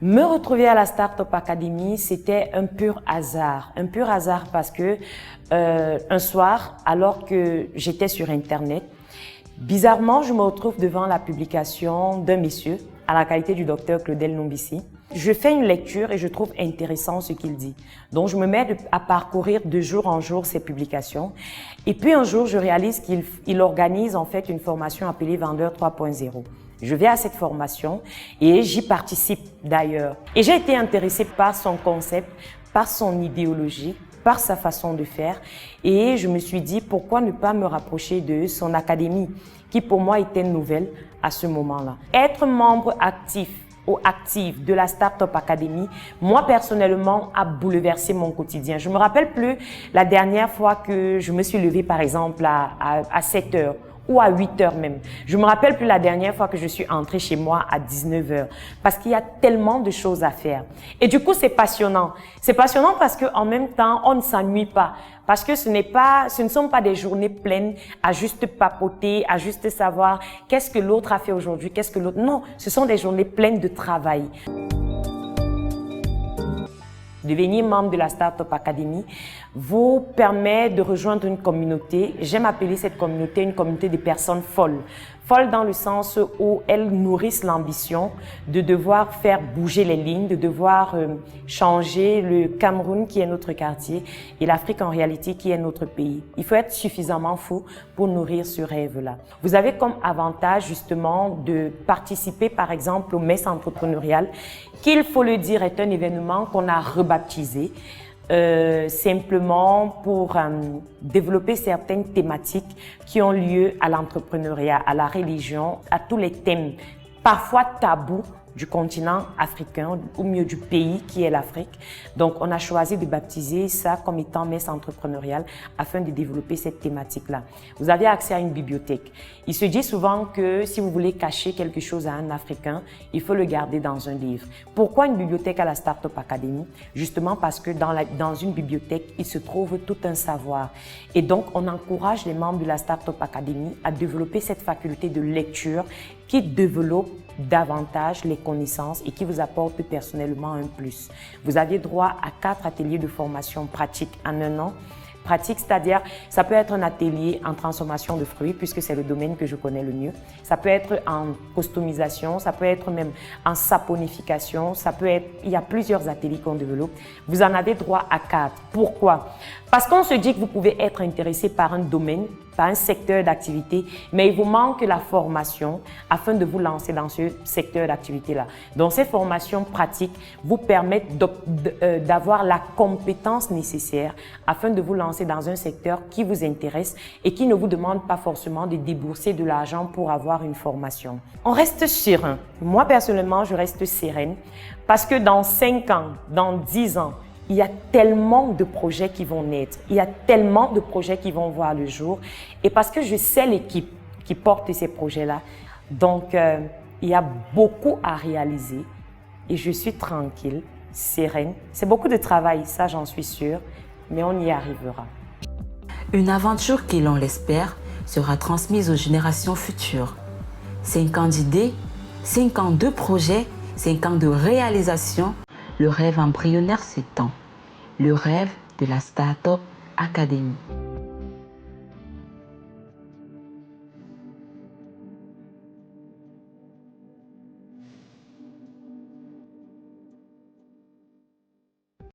Me retrouver à la Startup Academy, c'était un pur hasard. Un pur hasard parce que un soir, alors que j'étais sur Internet, bizarrement, je me retrouve devant la publication d'un monsieur à la qualité du docteur Claudel Nombissi. Je fais une lecture et je trouve intéressant ce qu'il dit. Donc, je me mets à parcourir de jour en jour ses publications. Et puis, un jour, je réalise qu'il organise en fait une formation appelée Vendeur 3.0. Je vais à cette formation et j'y participe d'ailleurs. Et j'ai été intéressée par son concept, par son idéologie, par sa façon de faire. Et je me suis dit, pourquoi ne pas me rapprocher de son académie, qui pour moi était nouvelle à ce moment-là. Être membre actif ou active de la Startup Academy, moi personnellement, a bouleversé mon quotidien. Je me rappelle plus la dernière fois que je me suis levée par exemple à 7 heures ou à 8 heures même. Je me rappelle plus la dernière fois que je suis entrée chez moi à 19 heures parce qu'il y a tellement de choses à faire. Et du coup, c'est passionnant. C'est passionnant parce que en même temps, on ne s'ennuie pas. Parce que ce ne sont pas des journées pleines à juste papoter, à juste savoir qu'est-ce que l'autre a fait aujourd'hui, qu'est-ce que l'autre... Non, ce sont des journées pleines de travail. Devenir membre de la Startup Academy vous permet de rejoindre une communauté. J'aime appeler cette communauté une communauté de personnes folles. Folles dans le sens où elles nourrissent l'ambition de devoir faire bouger les lignes, de devoir changer le Cameroun qui est notre quartier et l'Afrique en réalité qui est notre pays. Il faut être suffisamment fou pour nourrir ce rêve-là. Vous avez comme avantage justement de participer par exemple aux messes entrepreneuriales qui, il faut le dire, est un événement qu'on a rebaptisé simplement pour développer certaines thématiques qui ont lieu à l'entrepreneuriat, à la religion, à tous les thèmes parfois tabous du continent africain, ou mieux du pays qui est l'Afrique. Donc, on a choisi de baptiser ça comme étant messe entrepreneuriale afin de développer cette thématique-là. Vous avez accès à une bibliothèque. Il se dit souvent que si vous voulez cacher quelque chose à un Africain, il faut le garder dans un livre. Pourquoi une bibliothèque à la Startup Academy? Justement parce que dans une bibliothèque, il se trouve tout un savoir. Et donc, on encourage les membres de la Startup Academy à développer cette faculté de lecture qui développe davantage les connaissances et qui vous apporte personnellement un plus. Vous avez droit à 4 ateliers de formation pratique en un an. Pratique, c'est-à-dire, ça peut être un atelier en transformation de fruits, puisque c'est le domaine que je connais le mieux. Ça peut être en customisation, ça peut être même en saponification, ça peut être, il y a plusieurs ateliers qu'on développe. Vous en avez droit à 4. Pourquoi? Parce qu'on se dit que vous pouvez être intéressé par un domaine, par un secteur d'activité, mais il vous manque la formation afin de vous lancer dans ce secteur d'activité-là. Donc, ces formations pratiques vous permettent d'avoir la compétence nécessaire afin de vous lancer dans un secteur qui vous intéresse et qui ne vous demande pas forcément de débourser de l'argent pour avoir une formation. On reste serein. Moi, personnellement, je reste sereine parce que dans 5 ans, dans 10 ans, il y a tellement de projets qui vont naître, il y a tellement de projets qui vont voir le jour. Et parce que je sais l'équipe qui porte ces projets-là, donc il y a beaucoup à réaliser et je suis tranquille, sereine. C'est beaucoup de travail, ça j'en suis sûre, mais on y arrivera. Une aventure qui, l'on l'espère, sera transmise aux générations futures. 5 ans d'idées, 5 ans de projets, 5 ans de réalisation. Le rêve embryonnaire s'étend, le rêve de la Startup Academy.